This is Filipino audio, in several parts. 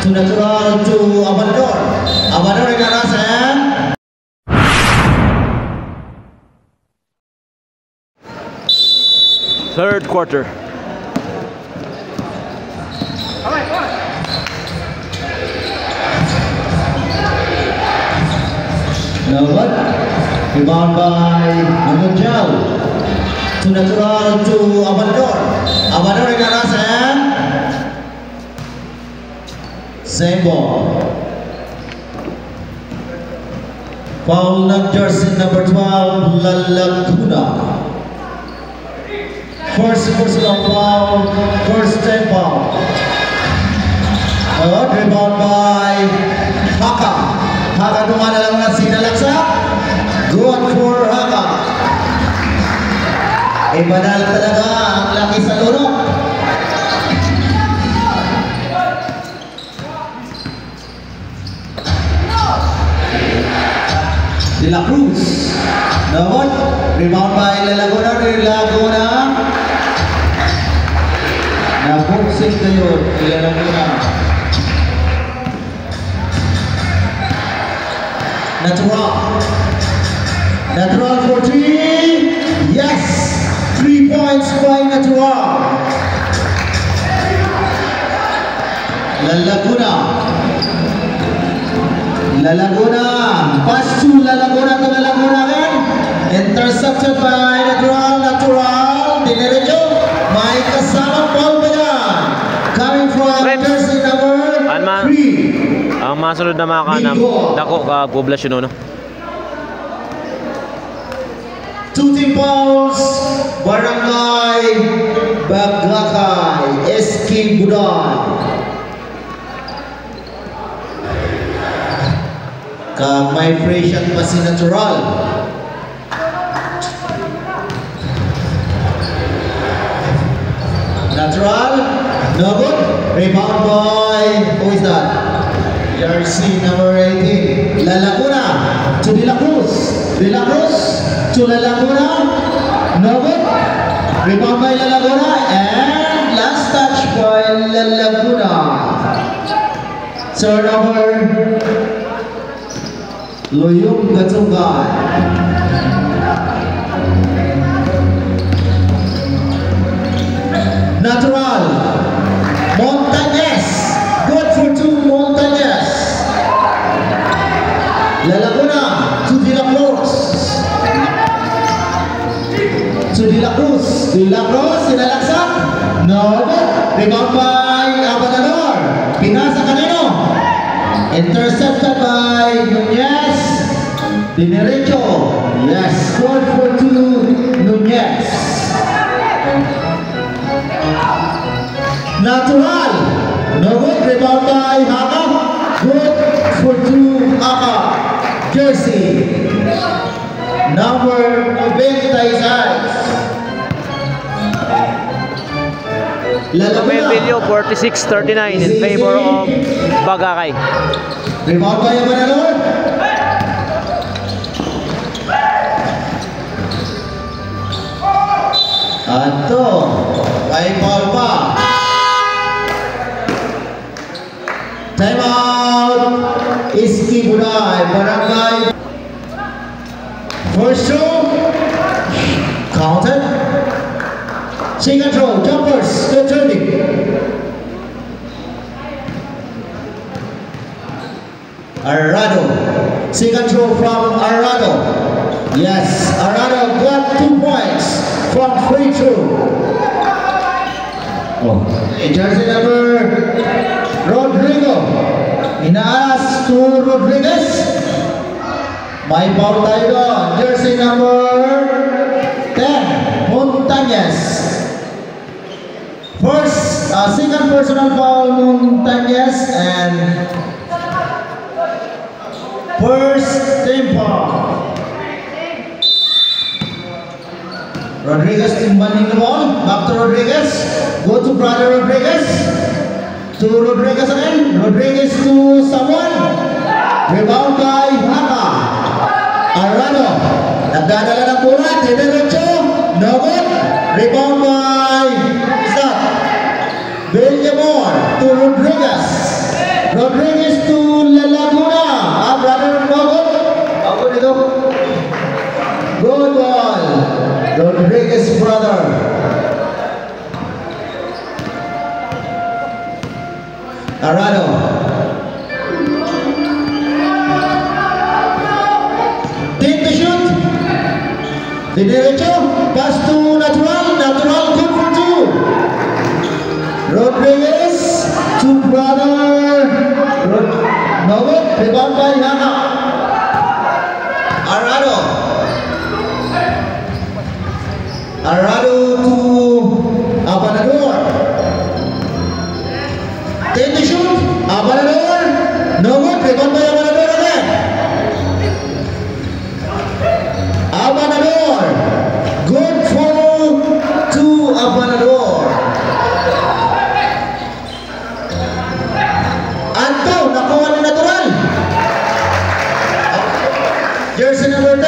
to natural to Amador. Amador Regalas and third quarter. No good. Rebound by Munjal. To natural to Amador. Amador Regalas and same ball. Foul ng jersey number 12, Lalaguna. First personal foul, first team foul. Rebound by Haka. Haka dumana lang na sinalagsak. Good for Haka. Ibanal talaga ang laki sa lurok. De La Cruz. No, rebound by Lalaguna. Nabuksing kayo, Lalaguna. Natural for 3. Yes, 3 points by Natural. Lalaguna, pass to Lalaguna again. Intercepted by Natural, dinerecho, may kasamang ball pa yan. Coming from jersey number 3. Ang masunod na mga kanam, dako ka poblasyon no? 2 team fouls, Barangay Bagakay, SK Buday. May pressure pa si Natural. No good. Rebound by, who is that? Jersey number 18. Lalaguna to De La Cruz. To Lalaguna. No good. Rebound by Lalaguna and last touch by Lalaguna. Turnover. Loyong Gatungay. Natural. Montañez. Good for 2, Montañez. Lalaguna to De La Cruz. Sinalaksak. No. Rebound by Abadador. Pinasa kanino. Intercepted by Nunez. Dinerecho. Yes, good for 2, Nunez. Natural. No good. Rebound by Haka. Good for 2, Haka. Jersey number 96. Video 46-39 in favor of Bagakay. Rebound by Amador. Ato, may foul pa. Time out. SK Buday, Barangay. First show. Counted. Second throw, jumpers, still turning. Arado. Second throw from Arado. Yes, Arado got 2 points from free throw. Jersey number Rodrigo. Inaalas to Rodriguez. May foul tayo doon. Jersey number 10, Montañez. Second personal foul, Montañez, and first team foul. Rodriguez timbaling the ball. Back to Rodriguez. Go to brother Rodriguez. To Rodriguez again. Rodriguez to someone. Rebound by Haka. Arado. Nagdadala ng bola. Dinerecho. No good. Rebound by Villamor to Rodriguez. Arado. Take the shoot. The derecho. Pass to Natural. Natural good for 2. Rodriguez to brother. No good. Rebound by Hana. Arado. Arado to Abanador. Take the shoot. Abanador. No good. Rebound by Abanador again. Abanador. Good for 2 Abanador. Anto. Nakuha ni Natural. Jersey number 10.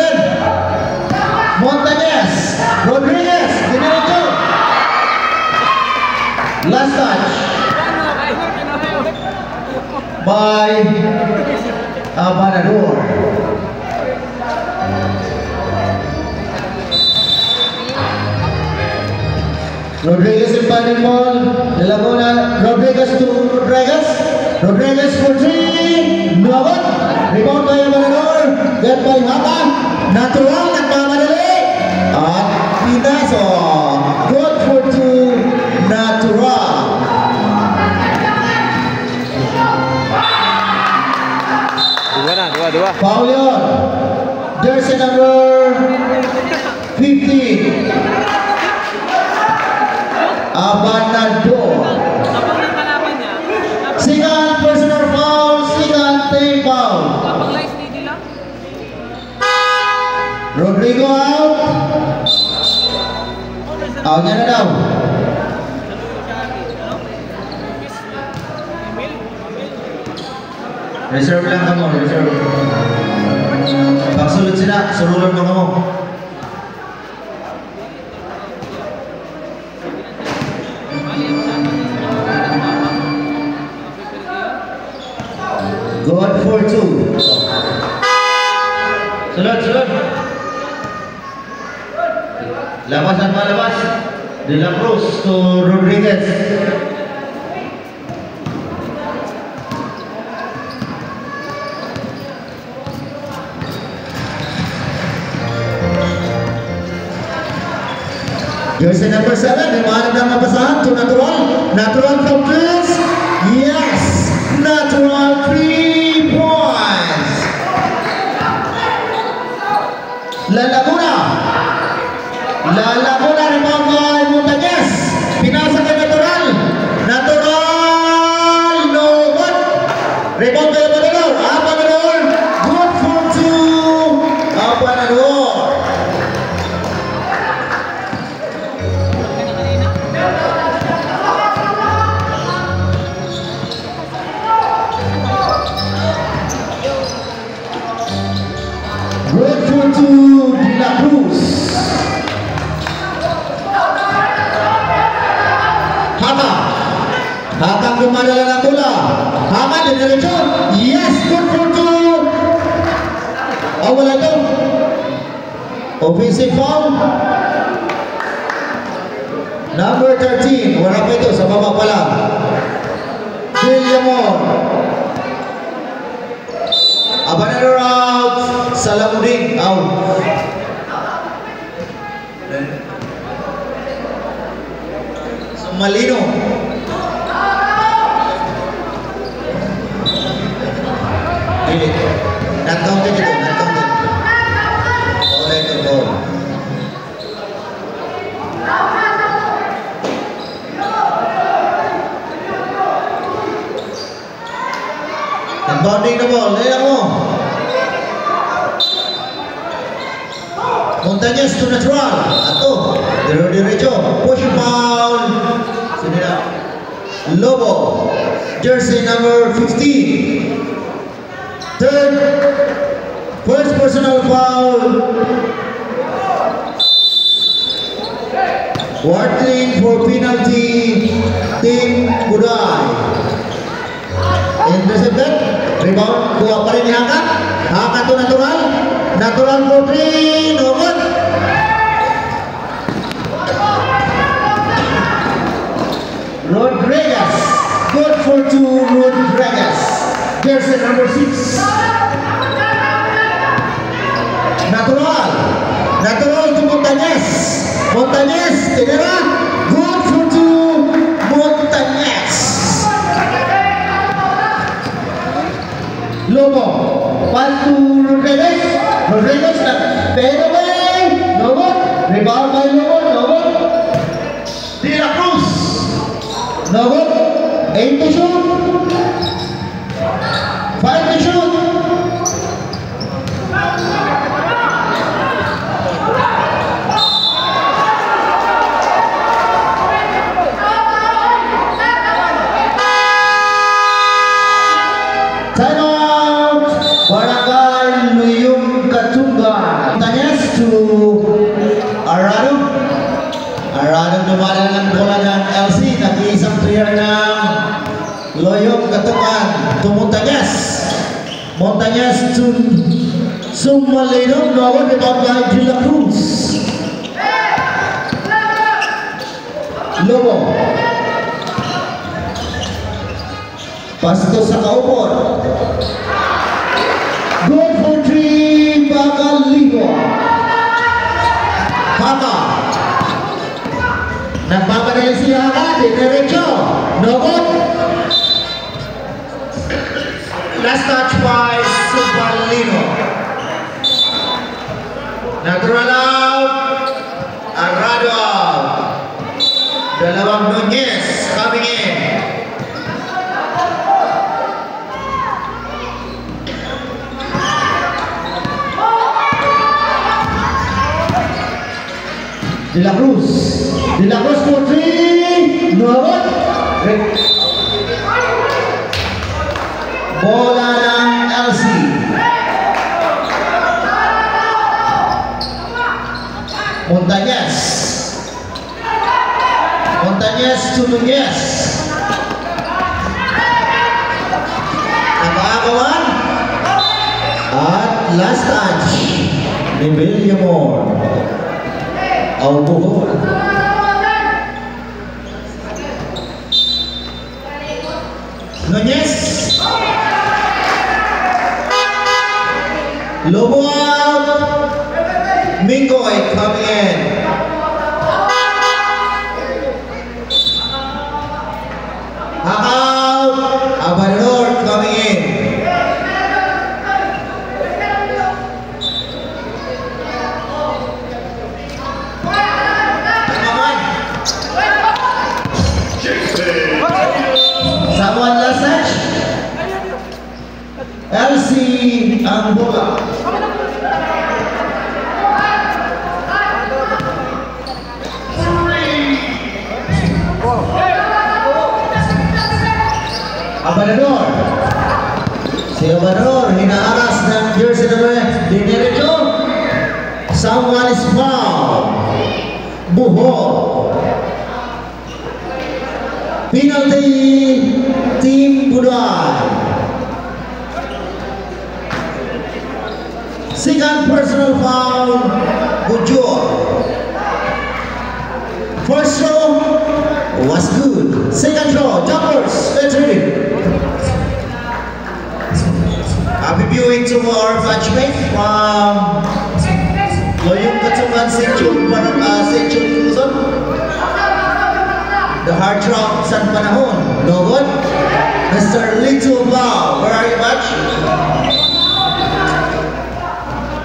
Montañez. Rodriguez. Dinerecho. Last touch by Abanador. Rodriguez in final ball. De Laguna. Rodriguez to Rodriguez. Rodriguez for 3. No good. Rebound by Abanador. Get by Haka. Natural. Nagmamadali. At Pinaso. Good for 2. Natural. Dua. Foul yun. Jersey number 15. Abanador. Second personal foul. Second team foul. Rodrigo out. Out niya na daw. Reserve lang kamo, reserve. Pagsulod sila, surulan mo kamo. Good for 2. Sulod. Labas at malabas. De La Cruz to Rodriguez. Jersey number 7, Imanag ng mabasahan to Natural. Natural from Chris. Yes! Natural 3 points. La Laguna. Rebound by Montañez. Pinasa kay Natural. Natural. No good. Rebound by Abanador. Abanador. Good for 2. Abanador. Good for 2, De La Cruz. Haka kumadala ng bola. Haka dinerecho. Yes, good for 2. Wala ito. Offensive foul. Number 13. Wala pa ito. Sa baba pa lang. Villamor. Abanador out. Salamuding out. Malino. Not-counted ito. Not-counted. Wala ito. Goal. Nag-bounding na ball. Layla mo. Montañez to Natural. Ato. Diretso. Push foul. Sino na? Lobo. Jersey number 15. First personal foul. Wartling for penalty. Team Buday. Intercepted. Rebound. Kuha pa rin ni Haka. Haka to Natural. Natural for 3. No good. Rodriguez. Good for 2. Jersey number 6. Natural to Montañez. Montañez, tinira. Good for two, Montañez. Lobo, pass to Rodriguez. Rodriguez, fade away. No good. Rebound by Lobo, no good. De La Cruz. No good. 8 to shoot. 5 to shoot. Timeout. Barangay Luyong Katungan. Montañez to Arado. Arado dumala ng bola ng LC. Nag-iisang player ng Loyong Katungan to Montañez. Montañez to Sumalino. No rebound by De La Cruz. Lobo. Pasto sa kaupon. Good for 3, Bagaligo. Haka. Nagpapadali si Haka, dinerecho. No good. Last touch by Subalino. Natural out. Arado out. Dalawang Nunez coming in. De La Cruz for 3. No good. Bola ng LC. Montañez. Montañez to Nunez. Nabagawan. At last touch ni Villamor. Aubuhon. Nunez. Lobo out. Mingoy coming in. Out. Abalor coming in. Someone last touch. LC ang bola. Abanador. Si Abanador hinaaras ng jersey number dinerecho. Someone is fouled. Buho. Penalty Team Buday. Second personal foul, Bujor. First throw was good. Second throw, jumpers, let's ready. Happy viewing to our batchmate from Loyong Katungan Section Luzon. The Hard Rock San Panahon. No good. Mr. Little Blau, where are you, batch?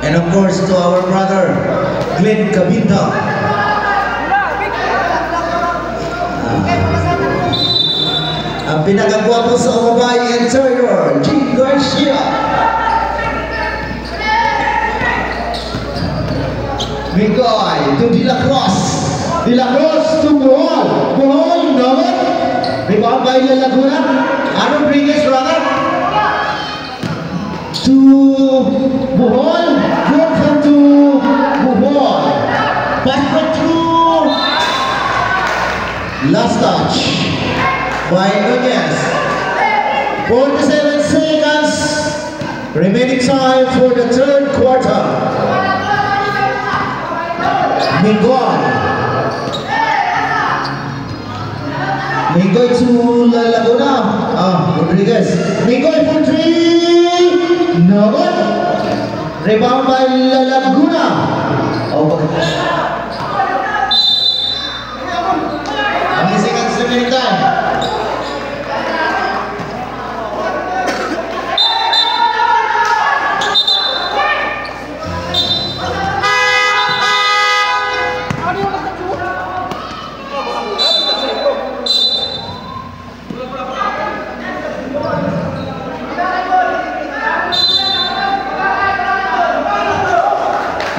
And of course to our brother Glenn Cabinda. Ang pinagagwapo sa Umabay Interior, Gene Garcia. Migoy to De La Cruz. De La Cruz to Bohol. Bohol, no good. Rebound by La Laguna. Rodriguez rather. To Bohol. Good for two. Bohol. Back for two. Last touch by Nunez. 47 seconds remaining time for the third quarter. Mingoy. Mingoy to La Laguna. Rodriguez. Mingoy for three. Rebound by La Laguna. Oh, how many seconds remaining time?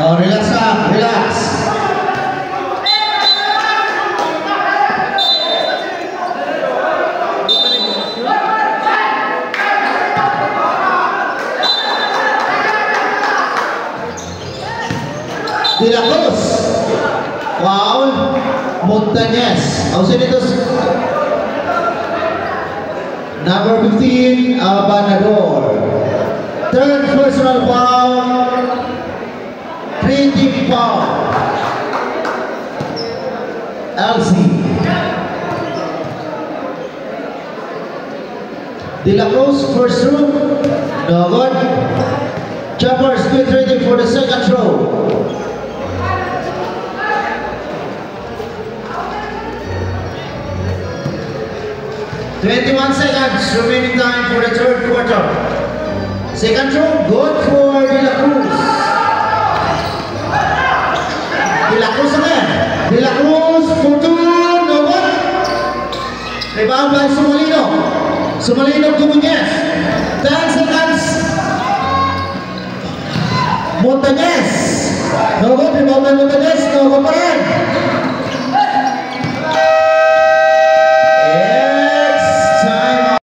Oh, relax lang, relax. De La Cruz. Foul. Montañez. Ausenitos. Number 15, Abanador. Third personal foul. 3-team foul. LC. De La Cruz, first throw. No good. Choppers get ready for the second throw. "21 seconds remaining time for the third quarter. Second throw, good for De La Cruz. De La Cruz again. De La Cruz for two, no good. Rebound by Sumalino. Sumalino Gumuñez. 10 seconds. Montañez. No good, rebound by Montañez. No good pa rin.